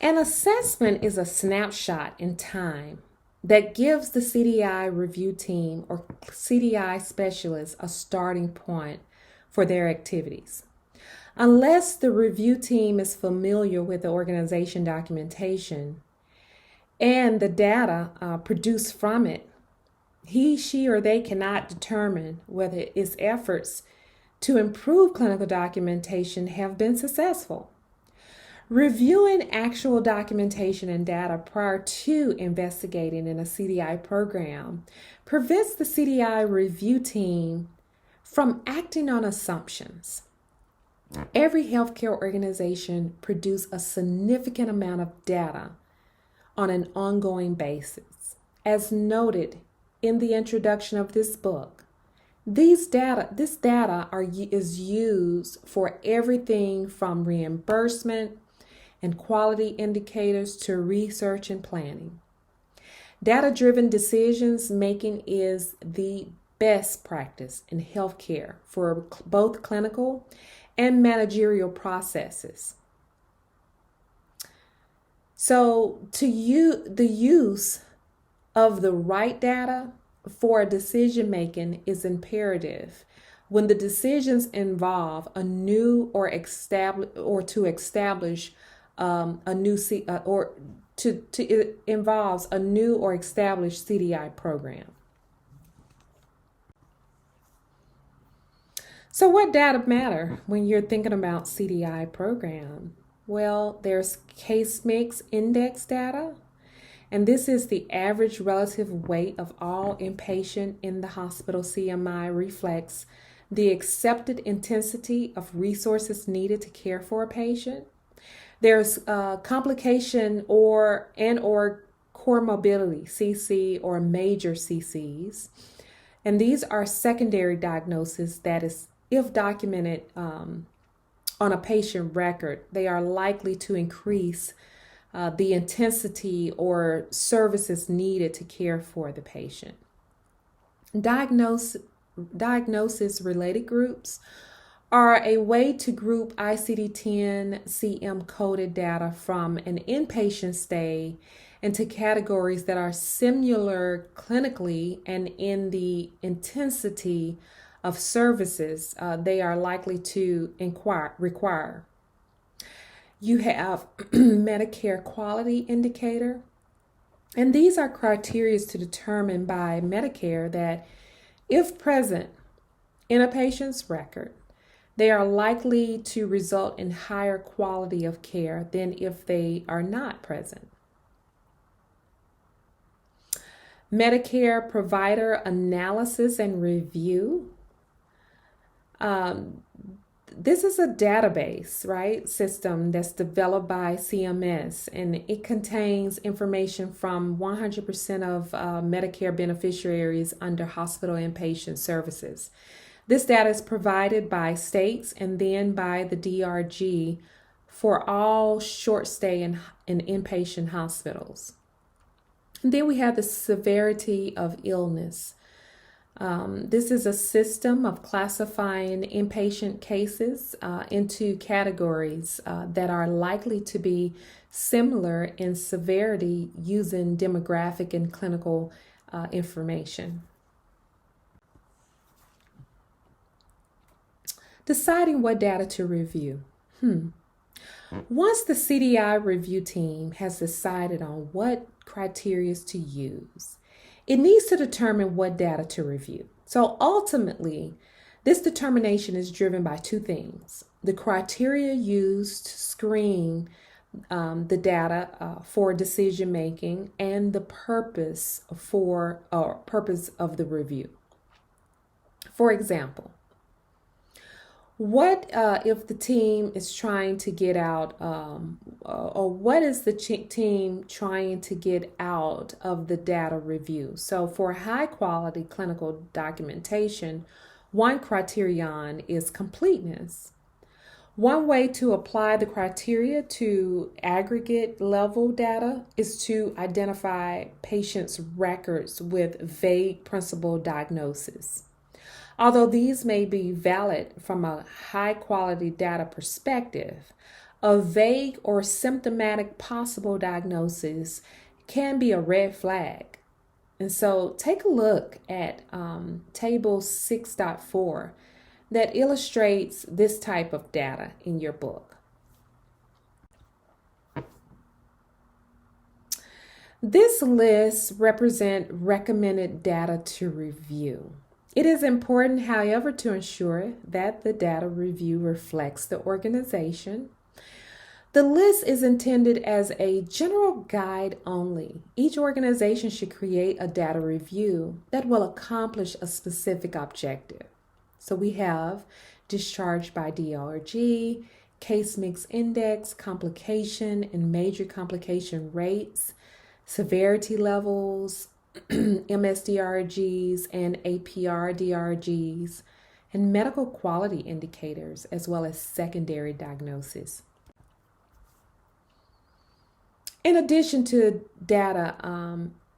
An assessment is a snapshot in time that gives the CDI review team or CDI specialist a starting point for their activities. Unless the review team is familiar with the organization documentation and the data produced from it, he, she, or they cannot determine whether its efforts to improve clinical documentation have been successful. Reviewing actual documentation and data prior to investigating in a CDI program prevents the CDI review team from acting on assumptions. Every healthcare organization produces a significant amount of data on an ongoing basis. As noted in the introduction of this book, this data is used for everything from reimbursement and quality indicators to research and planning. Data-driven decisions making is the best practice in healthcare for both clinical and managerial processes. So the use of the right data for decision making is imperative when the decisions involve a new or to establish it involves a new or established CDI program. So what data matter when you're thinking about CDI program? Well, there's case mix index data, and this is the average relative weight of all inpatient in the hospital. CMI reflects the accepted intensity of resources needed to care for a patient. There's complication or comorbidity, CC, or major CCs. And these are secondary diagnoses that is, if documented on a patient record, they are likely to increase the intensity or services needed to care for the patient. Diagnosis related groups are a way to group ICD-10 CM coded data from an inpatient stay into categories that are similar clinically and in the intensity of services they are likely to require. You have Medicare quality indicator, and these are criteria to determine by Medicare that if present in a patient's record, they are likely to result in higher quality of care than if they are not present. Medicare provider analysis and review. This is a database, right, system that's developed by CMS, and it contains information from 100% of Medicare beneficiaries under hospital inpatient services. This data is provided by states and then by the DRG for all short stay and inpatient hospitals. And then we have the severity of illness. This is a system of classifying inpatient cases into categories that are likely to be similar in severity using demographic and clinical information. Deciding what data to review. Once the CDI review team has decided on what criteria to use, it needs to determine what data to review. So ultimately, this determination is driven by two things: the criteria used to screen the data for decision making, and the purpose of the review. For example, what if the team is trying to get out, or what is the team trying to get out of the data review? So for high quality clinical documentation, one criterion is completeness. One way to apply the criteria to aggregate level data is to identify patients' records with vague principal diagnosis. Although these may be valid from a high quality data perspective, A vague or symptomatic possible diagnosis can be a red flag. And so take a look at table 6.4 that illustrates this type of data in your book. This list represents recommended data to review. It is important, however, to ensure that the data review reflects the organization. The list is intended as a general guide only. Each organization should create a data review that will accomplish a specific objective. So we have discharge by DRG, case mix index, complication and major complication rates, severity levels, MSDRGs and APR-DRGs, and medical quality indicators, as well as secondary diagnosis. In addition to data,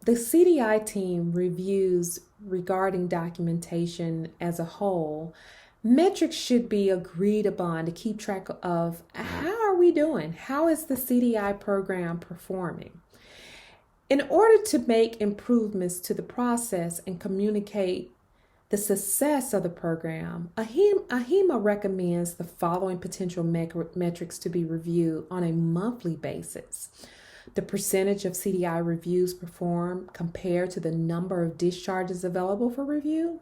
the CDI team reviews regarding documentation as a whole. Metrics should be agreed upon to keep track of how are we doing? How is the CDI program performing? In order to make improvements to the process and communicate the success of the program, AHIMA recommends the following potential metrics to be reviewed on a monthly basis. The percentage of CDI reviews performed compared to the number of discharges available for review,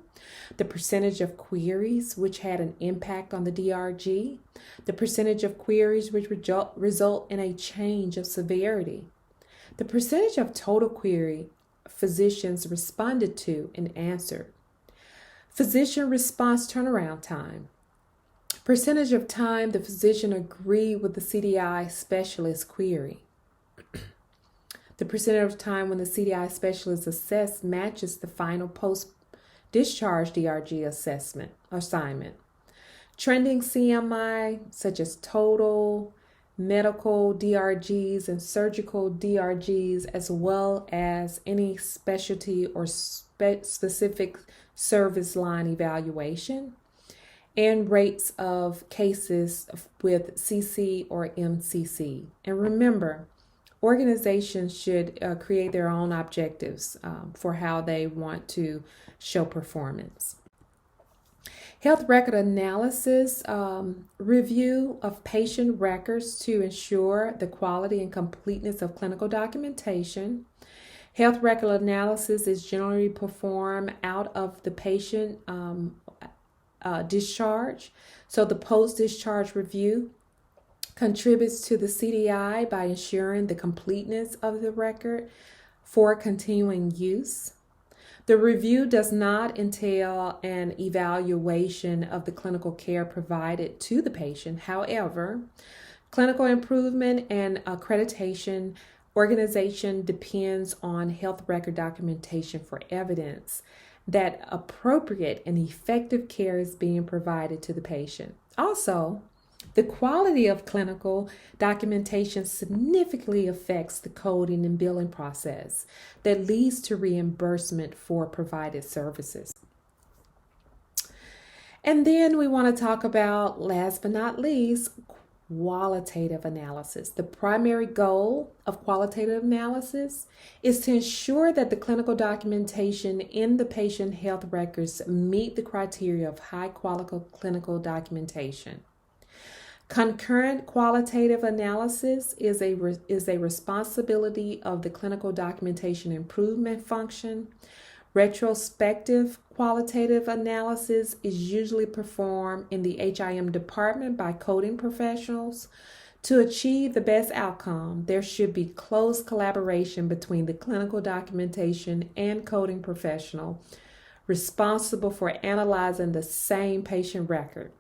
the percentage of queries which had an impact on the DRG, the percentage of queries which result in a change of severity, the percentage of total query physicians responded to and answered, physician response turnaround time, percentage of time the physician agreed with the CDI specialist query, the percentage of time when the CDI specialist assessed matches the final post-discharge DRG assignment, trending CMI such as total, medical DRGs and surgical DRGs, as well as any specialty or specific service line evaluation, and rates of cases with CC or MCC. And remember, organizations should create their own objectives for how they want to show performance. Health record analysis, review of patient records to ensure the quality and completeness of clinical documentation. Health record analysis is generally performed out of the patient discharge. So the post-discharge review contributes to the CDI by ensuring the completeness of the record for continuing use. The review does not entail an evaluation of the clinical care provided to the patient. However, clinical improvement and accreditation organization depends on health record documentation for evidence that appropriate and effective care is being provided to the patient. Also, the quality of clinical documentation significantly affects the coding and billing process that leads to reimbursement for provided services. And then we want to talk about, last but not least, qualitative analysis. The primary goal of qualitative analysis is to ensure that the clinical documentation in the patient health records meet the criteria of high quality clinical documentation. Concurrent qualitative analysis is a responsibility of the clinical documentation improvement function. Retrospective qualitative analysis is usually performed in the HIM department by coding professionals. To achieve the best outcome, there should be close collaboration between the clinical documentation and coding professional responsible for analyzing the same patient record.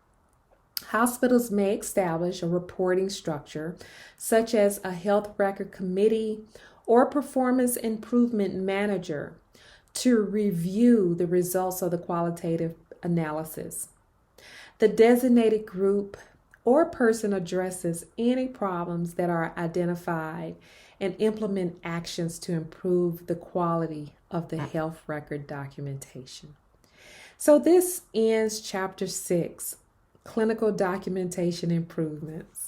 Hospitals may establish a reporting structure, such as a health record committee or performance improvement manager, to review the results of the qualitative analysis. The designated group or person addresses any problems that are identified and implement actions to improve the quality of the health record documentation. So this ends Chapter 6. Clinical documentation improvements.